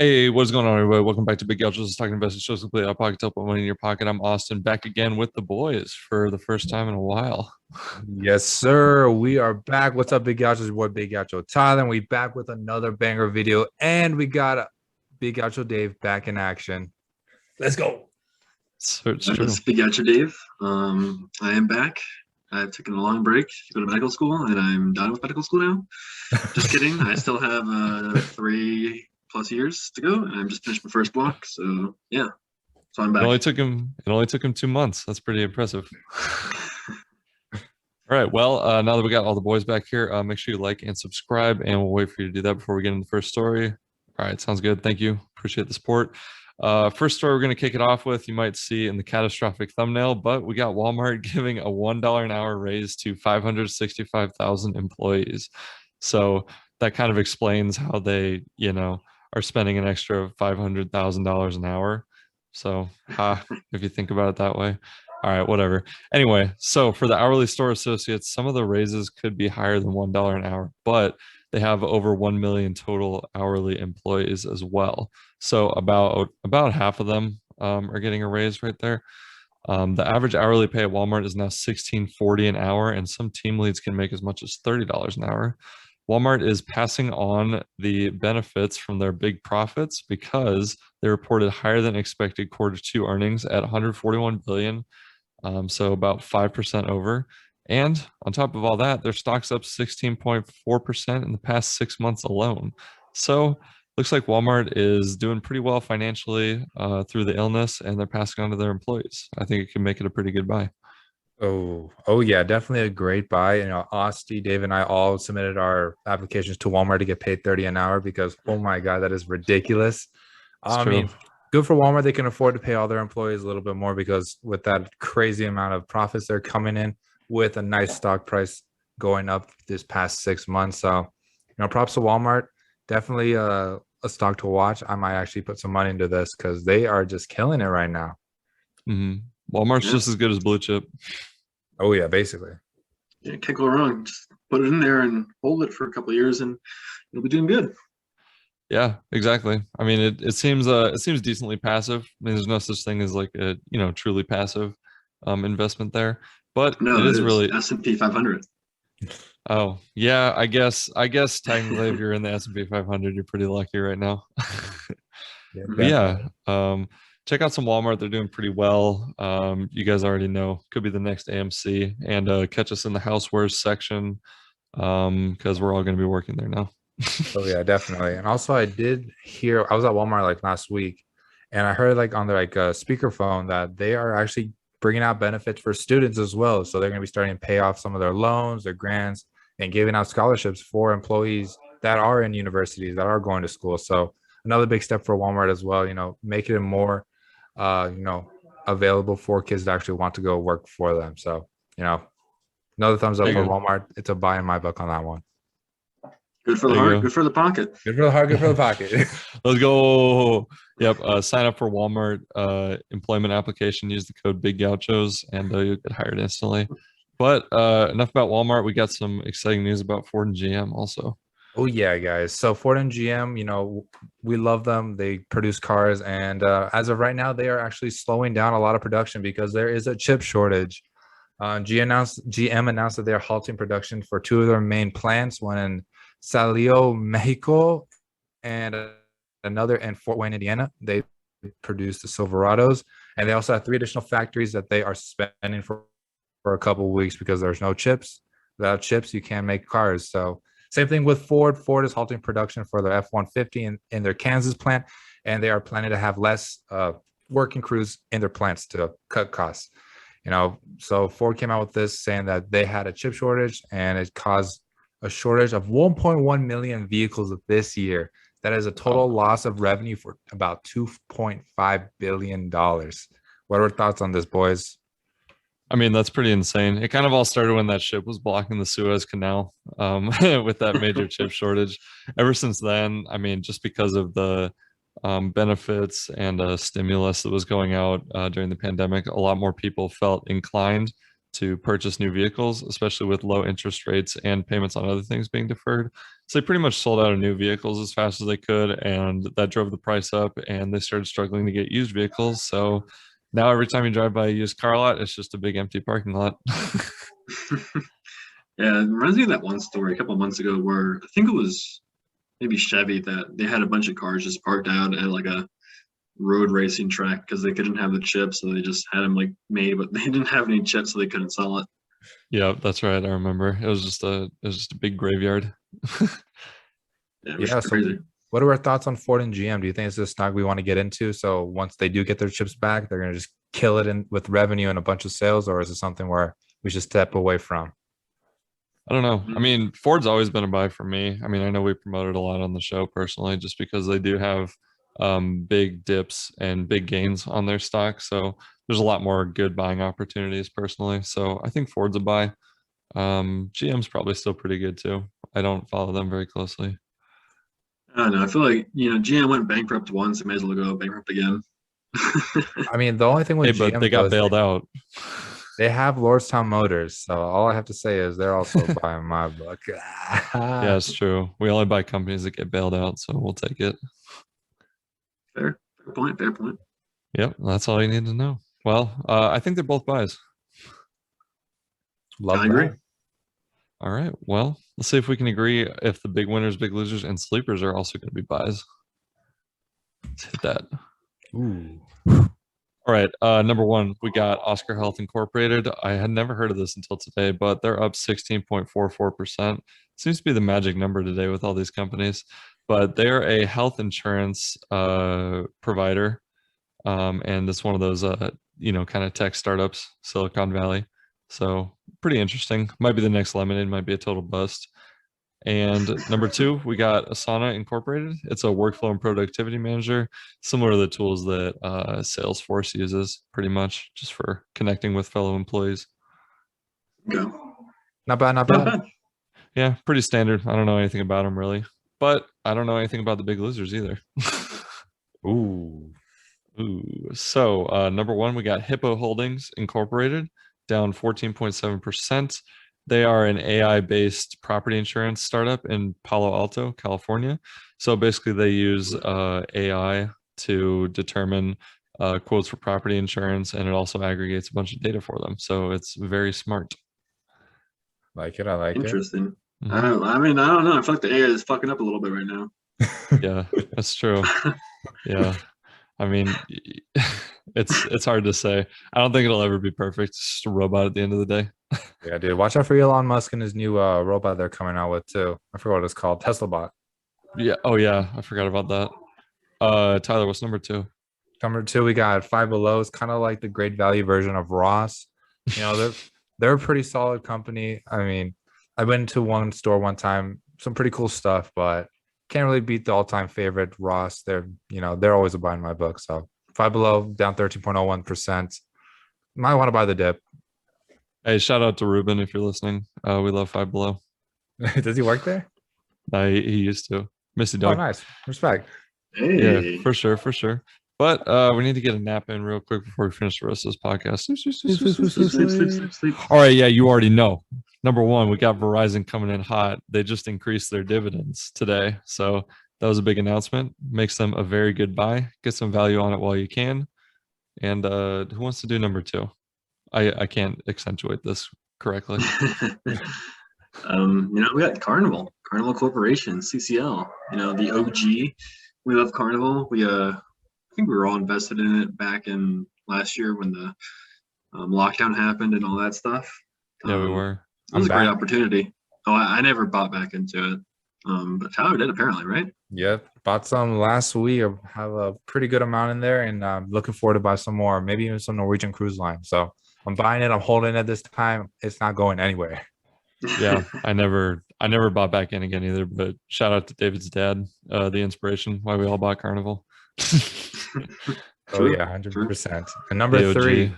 Hey, what's going on, everybody? Welcome back to Big Gauchos Talking Investment Shows complete out of pocket, help money in your pocket. I'm Austin, back again with the boys for the first time in a while. Yes, sir. We are back. What's up, Big Gaucho? It's your boy Big Gaucho Tyler. And we back with another banger video. And we got Big Gaucho Dave back in action. Let's go. So it's That true. is Big Archer Dave. I am back. I've taken a long break to go to medical school, and I'm done with medical school now. Just kidding. I still have 3+ years to go, and I'm just finished my first block. So yeah, so I'm It back. only took him. It only took him 2 months. That's pretty impressive. All right. Well, now that we got all the boys back here, make sure you like and subscribe, and we'll wait for you to do that before we get into the first story. All right. Sounds good. Thank you. Appreciate the support. First story we're going to kick it off with, you might see in the catastrophic thumbnail, but we got Walmart giving a $1 an hour raise to 565,000 employees. So that kind of explains how they, are spending an extra $500,000 an hour. So, if you think about it that way. All right, whatever. Anyway, so for the hourly store associates, some of the raises could be higher than $1 an hour, but they have over 1 million total hourly employees as well. So about half of them are getting a raise right there. The average hourly pay at Walmart is now $16.40 an hour, and some team leads can make as much as $30 an hour. Walmart is passing on the benefits from their big profits because they reported higher than expected Q2 earnings at 141 billion, so about 5% over. And on top of all that, their stock's up 16.4% in the past 6 months alone. So looks like Walmart is doing pretty well financially through the illness, and they're passing on to their employees. I think it can make it a pretty good buy. Oh yeah, definitely a great buy. Austin, Dave, and I all submitted our applications to Walmart to get paid 30 an hour because oh my God, that is ridiculous. It's I true. mean, good for Walmart. They can afford to pay all their employees a little bit more because with that crazy amount of profits they're coming in with a nice stock price going up this past 6 months. So, props to Walmart. Definitely a stock to watch. I might actually put some money into this because they are just killing it right now. Walmart's Yeah, just as good as blue chip. Oh yeah, basically. yeah, can't go wrong. Just put it in there and hold it for a couple of years, and you'll be doing good. Yeah, exactly. I mean, it seems decently passive. I mean, there's no such thing as like a truly passive investment there, but it No, it is is really. S&P 500. Oh, yeah, I guess technically if you're in the S&P 500, you're pretty lucky right now. Yeah, But yeah, definitely. check out some Walmart. They're doing pretty well. You guys already know, could be the next AMC, and catch us in the housewares section because we're all going to be working there now. Oh yeah, definitely. And also I did hear I was at Walmart like last week and I heard like on their like speakerphone that they are actually bringing out benefits for students as well. So they're going to be starting to pay off some of their loans, their grants, and giving out scholarships for employees that are in universities that are going to school. So another big step for Walmart as well, making it more uh, you know, available for kids that actually want to go work for them. So, you know, another thumbs There up for you go. Walmart. It's a buy in my book on that one. Good for the There you heart, go. good for the pocket. Good for the heart, good for the pocket. Let's go. Yep. Sign up for Walmart employment application. Use the code Big Gauchos, and you'll get hired instantly. But enough about Walmart. We got some exciting news about Ford and GM also. Oh yeah, guys. So Ford and GM, we love them. They produce cars, and as of right now, they are actually slowing down a lot of production because there is a chip shortage. GM announced that they are halting production for two of their main plants, one in Salillo, Mexico, and another in Fort Wayne, Indiana. They produce the Silverados, and they also have three additional factories that they are suspending for a couple of weeks because there's no chips. Without chips, you can't make cars. So same thing with Ford. Ford is halting production for their F-150 in their Kansas plant, and they are planning to have less working crews in their plants to cut costs. So Ford came out with this saying that they had a chip shortage and it caused a shortage of 1.1 million vehicles this year. That is a total Wow. loss of revenue for about $2.5 billion. What are your thoughts on this, boys? I mean, that's pretty insane. It kind of all started when that ship was blocking the Suez Canal with that major chip shortage. Ever since then, I mean, just because of the benefits and stimulus that was going out during the pandemic, a lot more people felt inclined to purchase new vehicles, especially with low interest rates and payments on other things being deferred. So they pretty much sold out of new vehicles as fast as they could, and that drove the price up, and they started struggling to get used vehicles. So now every time you drive by a used car lot, it's just a big empty parking lot. Yeah, it reminds me of that one story a couple of months ago where I think it was maybe Chevy that they had a bunch of cars just parked out at like a road racing track because they couldn't have the chips, so they just had them like made, but they didn't have any chips, so they couldn't sell it. Yeah, that's right. I remember. It was just a big graveyard. Yeah, it was Yeah. So crazy. what are our thoughts on Ford and GM? Do you think it's a stock we want to get into? So once they do get their chips back, they're going to just kill it in with revenue and a bunch of sales, or is it something where we should step away from? I don't know. I Mm, mean, Ford's always been a buy for me. I mean, I know we promoted a lot on the show personally, just because they do have big dips and big gains on their stock. So there's a lot more good buying opportunities personally. So I think Ford's a buy. GM's probably still pretty good too. I don't follow them very closely. I don't know. I feel like GM went bankrupt once, it may as well go bankrupt again. I mean, the only thing Hey, with but GM they though got is bailed out. they have Lordstown Motors. So all I have to say is they're also buying my book. Yeah, it's true. We only buy companies that get bailed out, so we'll take it. Fair point. Fair point. Yep, that's all you need to know. Well, I think they're both buys. Love I agree. that. All right. Well, let's see if we can agree if the big winners, big losers, and sleepers are also going to be buys. Let's hit that. Ooh. All right. Number one, we got Oscar Health Incorporated. I had never heard of this until today, but they're up 16.44%. Seems to be the magic number today with all these companies. But they're a health insurance provider. And it's one of those, kind of tech startups, Silicon Valley. So pretty interesting. Might be the next Lemonade, might be a total bust. And number two, we got Asana Incorporated. It's a workflow and productivity manager, similar to the tools that Salesforce uses, pretty much just for connecting with fellow employees. Okay. Not bad, not Not bad. bad. Yeah, pretty standard. I don't know anything about them really, but I don't know anything about the big losers either. Ooh. Ooh. So number one, we got Hippo Holdings Incorporated, down 14.7%. They are an AI-based property insurance startup in Palo Alto, California. So basically, they use AI to determine quotes for property insurance, and it also aggregates a bunch of data for them. So it's very smart. Like it, I like it. Interesting. Mhm. I mean, I don't know. I feel like the AI is fucking up a little bit right now. Yeah, that's true. Yeah. I mean, it's hard to say. I don't think it'll ever be perfect. It's just a robot at the end of the day. Yeah, dude. Watch out for Elon Musk and his new robot they're coming out with too. I forgot what it's called. Tesla bot. Yeah. Oh yeah, I forgot about that. Tyler, what's number two? Number two, we got Five Below. It's kind of like the great value version of Ross. You know, they're a pretty solid company. I mean, I went to one store one time, some pretty cool stuff, but can't really beat the all-time favorite Ross. They're always a buy in my book. So Five Below down 13.01%. Might want to buy the dip. Hey, shout out to Ruben if you're listening. We love Five Below. Does he work there? He used to. Missy Oh, dog. nice. Respect. Yeah, Hey. for sure, for sure. But we need to get a nap in real quick before we finish the rest of this podcast. Sleep, sleep, sleep, sleep, sleep, Sleep, sleep, sleep, sleep, sleep. sleep, sleep. All right, yeah, you already know. Number one, we got Verizon coming in hot. They just increased their dividends today. So that was a big announcement. Makes them a very good buy. Get some value on it while you can. And who wants to do number two? I can't accentuate this correctly. We got Carnival Corporation, CCL. The OG. We love Carnival. I think we were all invested in it back in last year when the lockdown happened and all that stuff. Yeah, we Um, were. it was I'm a great back. opportunity. Oh, I never bought back into it. But Tyler did apparently, right? Yep. Bought some last week. I have a pretty good amount in there, and I'm looking forward to buy some more, maybe even some Norwegian Cruise Line. So I'm buying it. I'm holding it this time. It's not going anywhere. Yeah, I never bought back in again either. But shout out to David's dad, the inspiration why we all bought Carnival. Oh True, yeah, true. 100%. And number The OG. three,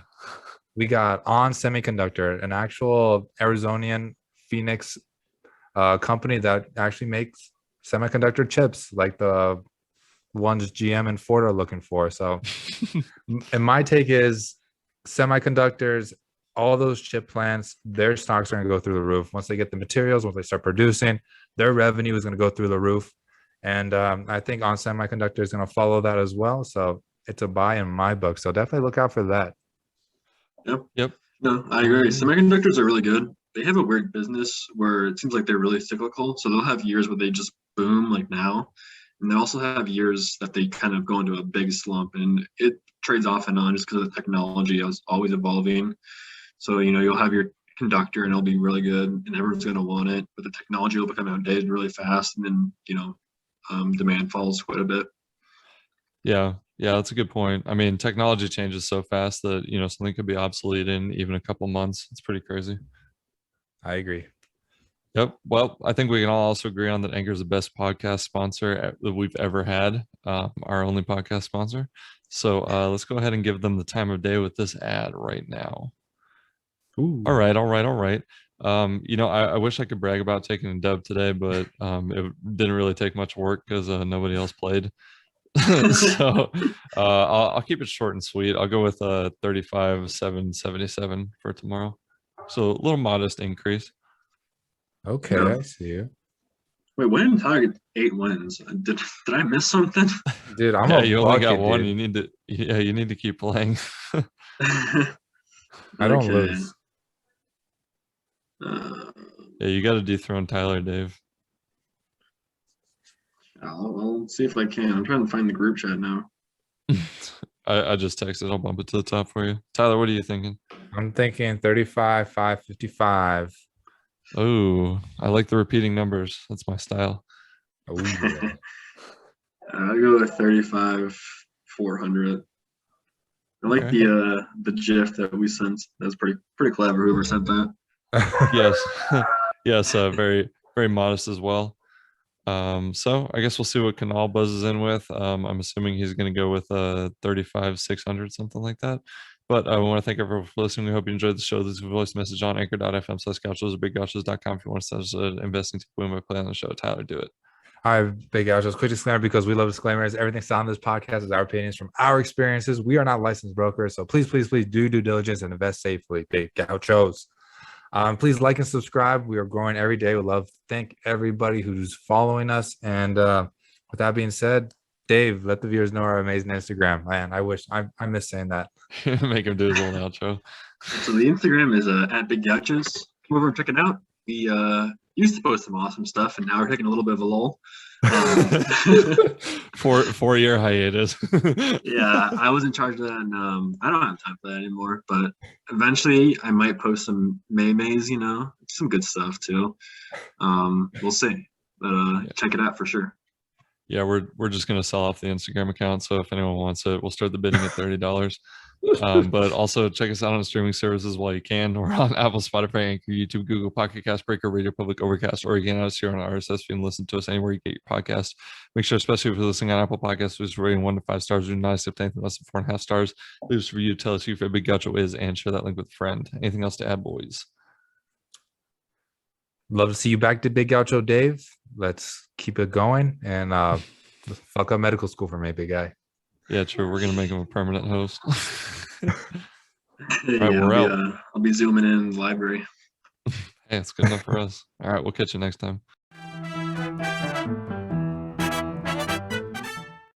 we got On Semiconductor, an actual Arizonian Phoenix company that actually makes semiconductor chips, like the ones GM and Ford are looking for. So, and my take is semiconductors all those chip plants, their stocks are going to go through the roof. Once they get the materials, once they start producing, their revenue is going to go through the roof. And I think On Semiconductor is going to follow that as well. So it's a buy in my book. So definitely look out for that. Yep. Yep. No, I agree. Semiconductors are really good. They have a weird business where it seems like they're really cyclical. So they'll have years where they just boom like now. And they also have years that they kind of go into a big slump, and it trades off and on just because the technology is always evolving. So, you'll have your conductor and it'll be really good and everyone's going to want it, but the technology will become outdated really fast. And then, demand falls quite a bit. Yeah, yeah, that's a good point. I mean, technology changes so fast that, something could be obsolete in even a couple months. It's pretty crazy. I agree. Yep. Well, I think we can all also agree on that Anchor is the best podcast sponsor that we've ever had, our only podcast sponsor. So let's go ahead and give them the time of day with this ad right now. Ooh. All right, all right, all right. I wish I could brag about taking a dub today, but it didn't really take much work because nobody else played. So I'll keep it short and sweet. I'll go with 35,777 for tomorrow. So a little modest increase. Okay, Yeah. I see you. Wait, when did Tyler get 8 wins? Did I miss something? Dude, I'm Yeah, a you only got bucket, one. dude. You need to keep playing. I don't Okay. lose. Yeah, you got to dethrone Tyler, Dave. I'll see if I can. I'm trying to find the group chat now. I just texted. I'll bump it to the top for you. Tyler, what are you thinking? I'm thinking 35, 555. Oh, I like the repeating numbers. That's my style. Oh, yeah. I'll go with 35, 400. I like Okay. the GIF that we sent. That's pretty clever. Whoever sent that. Yes. Yes, very, very modest as well. So I guess we'll see what Canal buzzes in with. I'm assuming he's going to go with 35, 600, something like that. But I want to thank everyone for listening. We hope you enjoyed the show. This is a voice message on anchor.fm/gauchos or biggauchos.com if you want to send us an investing tip when we play on the show. Tyler, do it. All right, Big Gauchos. Quick disclaimer because we love disclaimers. Everything said on this podcast is our opinions from our experiences. We are not licensed brokers. So please, please, please do due diligence and invest safely. Big Gauchos. Please like and subscribe. We are growing every day. We love to thank everybody who's following us. And with that being said, Dave, let the viewers know our amazing Instagram. Man, I miss saying that. Make him do his own outro. So the Instagram is at Big Gauchos. Come over and check it out. We used to post some awesome stuff, and now we're taking a little bit of a lull. 4-year hiatus. Yeah, I was in charge of that, and I don't have time for that anymore. But eventually, I might post some maymays, some good stuff too. We'll see, but check it out for sure. Yeah, we're just gonna sell off the Instagram account. So if anyone wants it, we'll start the bidding at $30. But also check us out on streaming services while you can. We're on Apple, Spotify, Anchor, YouTube, Google, Pocket Cast, Breaker, Radio Public, Overcast, or you can us here on RSS feed and listen to us anywhere you get your podcast. Make sure, especially if you're listening on Apple Podcasts, please rating 1 to 5 stars. Do not accept anything less than 4.5 stars. Leave us a review, tell us who your favorite Big Gaucho is, and share that link with a friend. Anything else to add, boys? Love to see you back to Big Gaucho, Dave. Let's keep it going and fuck up medical school for me, big guy. Yeah, true. We're gonna make him a permanent host. Yeah, we're out. I'll be zooming in the library. Hey, it's good enough for us. All right, we'll catch you next time.